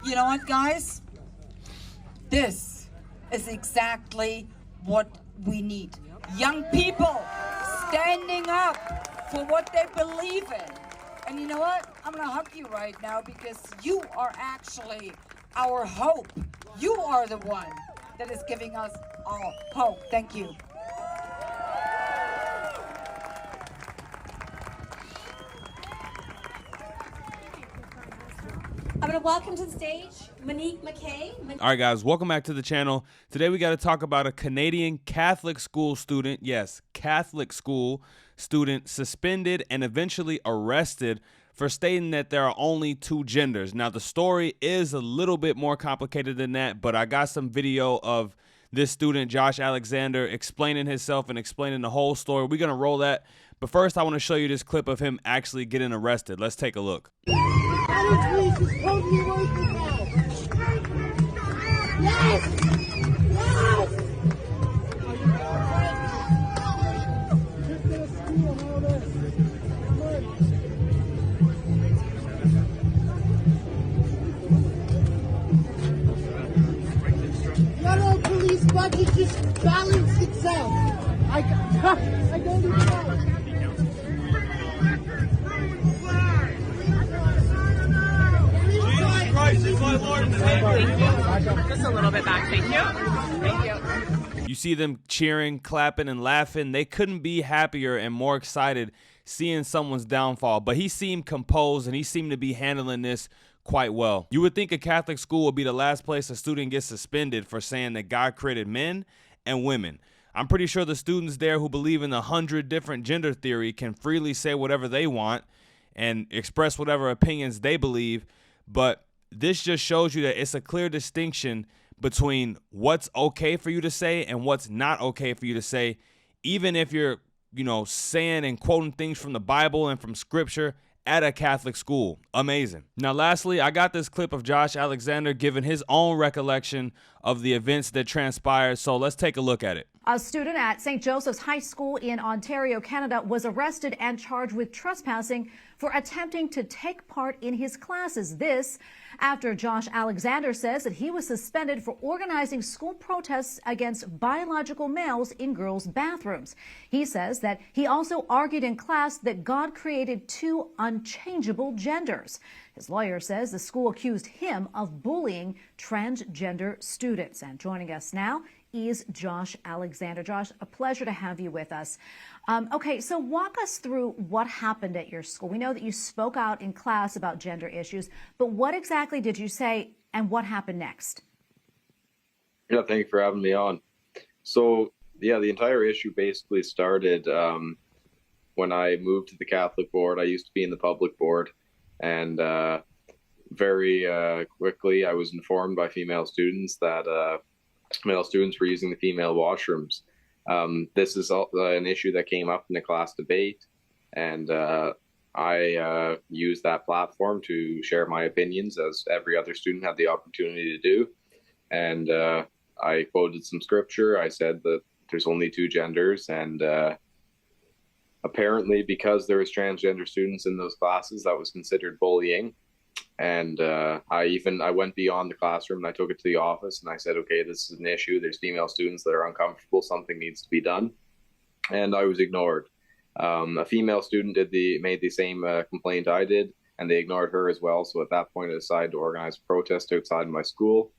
You know what, guys? This is exactly what we need. Young people standing up for what they believe in. And you know what? I'm gonna hug you right now because you are actually our hope. You are the one that is giving us all hope. Thank you. I'm going to welcome to the stage Monique McKay. All right, guys, welcome back to the channel. Today we got to talk about a Canadian Catholic school student, yes, Catholic school student, suspended and eventually arrested for stating that there are only two genders. Now, the story is a little bit more complicated than that, but I got some video of this student, Josh Alexander, explaining himself and explaining the whole story. We're going to roll that. But first, I want to show you this clip of him actually getting arrested. Let's take a look. Federal police budget just balanced itself. I don't even know. Just a little bit back, thank you. Thank you. You see them cheering, clapping, and laughing. They couldn't be happier and more excited seeing someone's downfall. But he seemed composed and he seemed to be handling this quite well. You would think a Catholic school would be the last place a student gets suspended for saying that God created men and women. I'm pretty sure the students there who believe in 100 different gender theory can freely say whatever they want and express whatever opinions they believe. But this just shows you that it's a clear distinction between what's okay for you to say and what's not okay for you to say, even if you're, saying and quoting things from the Bible and from scripture at a Catholic school. Amazing. Now, lastly, I got this clip of Josh Alexander giving his own recollection of the events that transpired. So let's take a look at it. A student at St. Joseph's High School in Ontario, Canada, was arrested and charged with trespassing for attempting to take part in his classes. This after Josh Alexander says that he was suspended for organizing school protests against biological males in girls' bathrooms. He says that he also argued in class that God created two unchangeable genders. His lawyer says the school accused him of bullying transgender students. And joining us now is Josh Alexander. Josh, a pleasure to have you with us. Okay, so walk us through what happened at your school. We know that you spoke out in class about gender issues, but what exactly did you say and what happened next? Yeah, thank you for having me on. So, yeah, the entire issue basically started when I moved to the Catholic board. I used to be in the public board, and very quickly I was informed by female students that male students were using the female washrooms. This is an issue that came up in a class debate, and I used that platform to share my opinions, as every other student had the opportunity to do. And I quoted some scripture. I said that there's only two genders, and apparently because there was transgender students in those classes, that was considered bullying. And I went beyond the classroom, and I took it to the office, and I said, okay, this is an issue. There's female students that are uncomfortable. Something needs to be done. And I was ignored. A female student made the same complaint I did, and they ignored her as well. So at that point, I decided to organize a protest outside my school.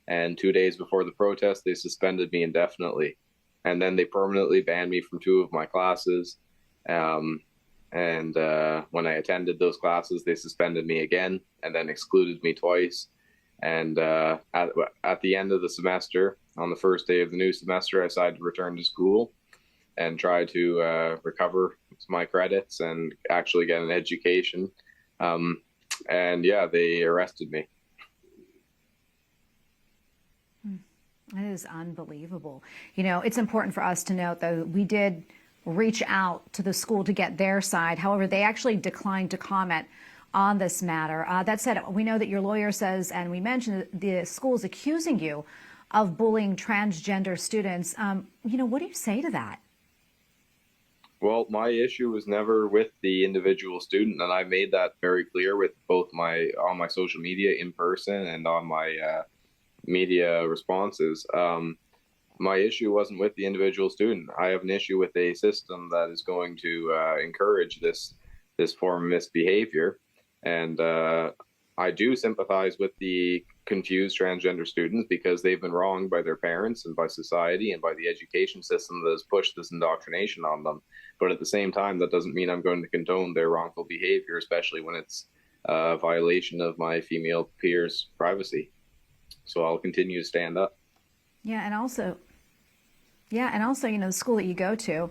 And 2 days before the protest, they suspended me indefinitely. And then they permanently banned me from 2 of my classes. And when I attended those classes, they suspended me again and then excluded me twice. And at the end of the semester, on the first day of the new semester, I decided to return to school and try to recover my credits and actually get an education. And yeah, they arrested me. That is unbelievable. It's important for us to note, though, we did reach out to the school to get their side. However, they actually declined to comment on this matter. That said, we know that your lawyer says, and we mentioned that the school is accusing you of bullying transgender students. What do you say to that? Well, my issue was never with the individual student, and I made that very clear with both on my social media in person and on my media responses. My issue wasn't with the individual student. I have an issue with a system that is going to encourage this form of misbehavior, and I do sympathize with the confused transgender students because they've been wronged by their parents and by society and by the education system that has pushed this indoctrination on them. But at the same time, that doesn't mean I'm going to condone their wrongful behavior, especially when it's a violation of my female peers' privacy. So I'll continue to stand up. And also, the school that you go to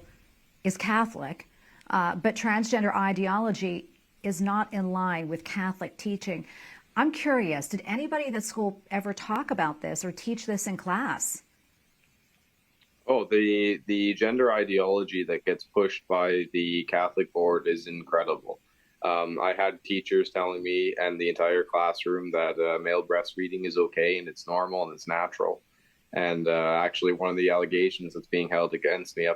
is Catholic, but transgender ideology is not in line with Catholic teaching. I'm curious, did anybody at the school ever talk about this or teach this in class? Oh, the gender ideology that gets pushed by the Catholic board is incredible. I had teachers telling me and the entire classroom that male breastfeeding is okay and it's normal and it's natural. And actually, one of the allegations that's being held against me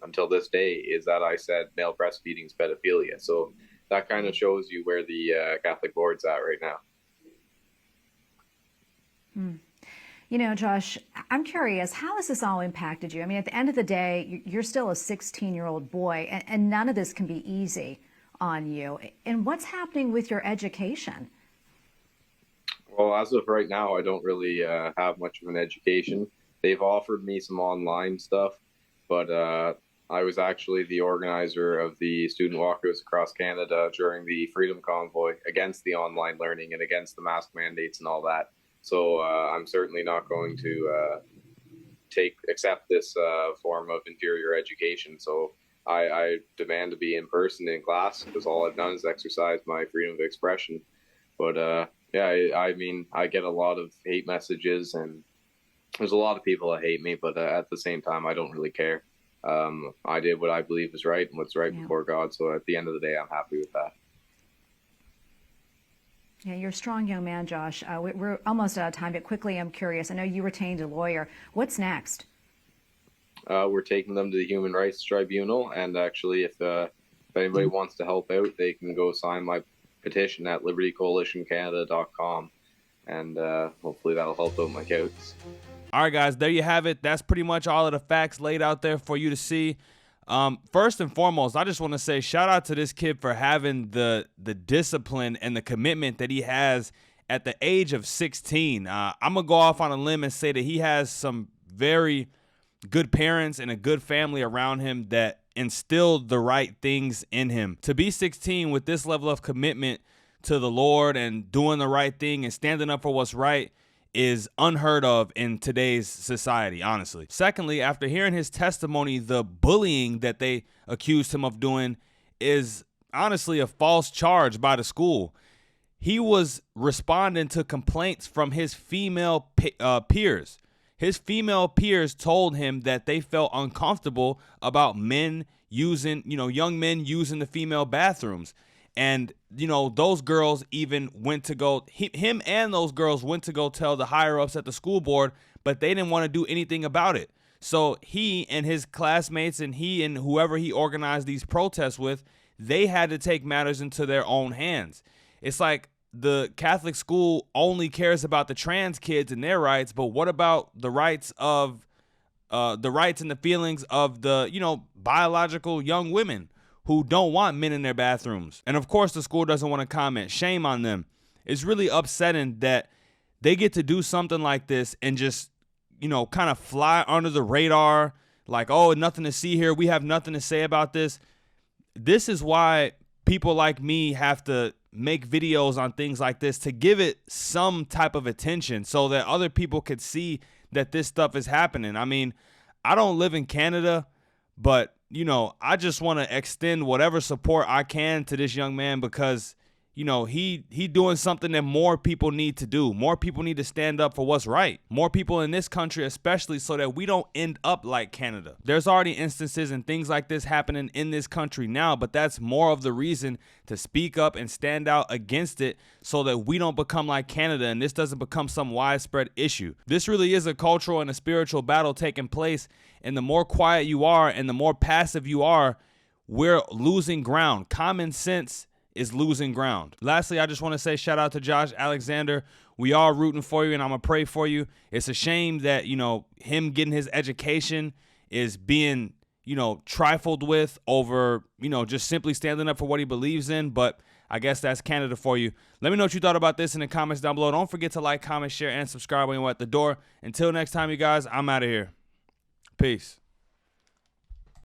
until this day is that I said male breastfeeding is pedophilia. So that kind of shows you where the Catholic board's at right now. Josh, I'm curious, how has this all impacted you? I mean, at the end of the day, you're still a 16-year-old boy, and none of this can be easy on you. And what's happening with your education? Well, as of right now, I don't really have much of an education. They've offered me some online stuff, but I was actually the organizer of the student walkouts across Canada during the Freedom Convoy against the online learning and against the mask mandates and all that. So I'm certainly not going to accept this form of inferior education. So I demand to be in person in class because all I've done is exercise my freedom of expression. But I mean, I get a lot of hate messages and there's a lot of people that hate me, but at the same time, I don't really care. I did what I believe is right and what's right before God. So at the end of the day, I'm happy with that. Yeah, you're a strong young man, Josh. We're almost out of time, but quickly, I'm curious. I know you retained a lawyer. What's next? We're taking them to the Human Rights Tribunal, and actually, if anybody wants to help out, they can go sign my petition at libertycoalitioncanada.com, and hopefully that'll help out my case. All right, guys, there you have it. That's pretty much all of the facts laid out there for you to see. First and foremost, I just want to say shout out to this kid for having the discipline and the commitment that he has at the age of 16. I'm going to go off on a limb and say that he has some very good parents and a good family around him that instilled the right things in him. To be 16 with this level of commitment to the Lord and doing the right thing and standing up for what's right is unheard of in today's society, honestly. Secondly, after hearing his testimony, the bullying that they accused him of doing is honestly a false charge by the school. He was responding to complaints from his female peers. His female peers told him that they felt uncomfortable about men using, young men using the female bathrooms. And, those girls even went to go, him and those girls went to go tell the higher ups at the school board, but they didn't want to do anything about it. So he and his classmates and he and whoever he organized these protests with, they had to take matters into their own hands. It's like the Catholic school only cares about the trans kids and their rights, but what about the rights and the feelings of the, biological young women who don't want men in their bathrooms? And of course, the school doesn't want to comment. Shame on them. It's really upsetting that they get to do something like this and just, kind of fly under the radar. Like, oh, nothing to see here. We have nothing to say about this. This is why people like me have to make videos on things like this to give it some type of attention so that other people could see that this stuff is happening. I mean, I don't live in Canada, but I just want to extend whatever support I can to this young man because, he doing something that more people need to do. More people need to stand up for what's right. More people in this country, especially so that we don't end up like Canada. There's already instances and things like this happening in this country now, but that's more of the reason to speak up and stand out against it so that we don't become like Canada and this doesn't become some widespread issue. This really is a cultural and a spiritual battle taking place, and the more quiet you are and the more passive you are, we're losing ground. Common sense is losing ground. Lastly, I just want to say shout out to Josh Alexander. We are rooting for you, and I'm going to pray for you. It's a shame that, him getting his education is being, trifled with over, just simply standing up for what he believes in. But I guess that's Canada for you. Let me know what you thought about this in the comments down below. Don't forget to like, comment, share, and subscribe when you're at the door. Until next time, you guys, I'm out of here. Peace.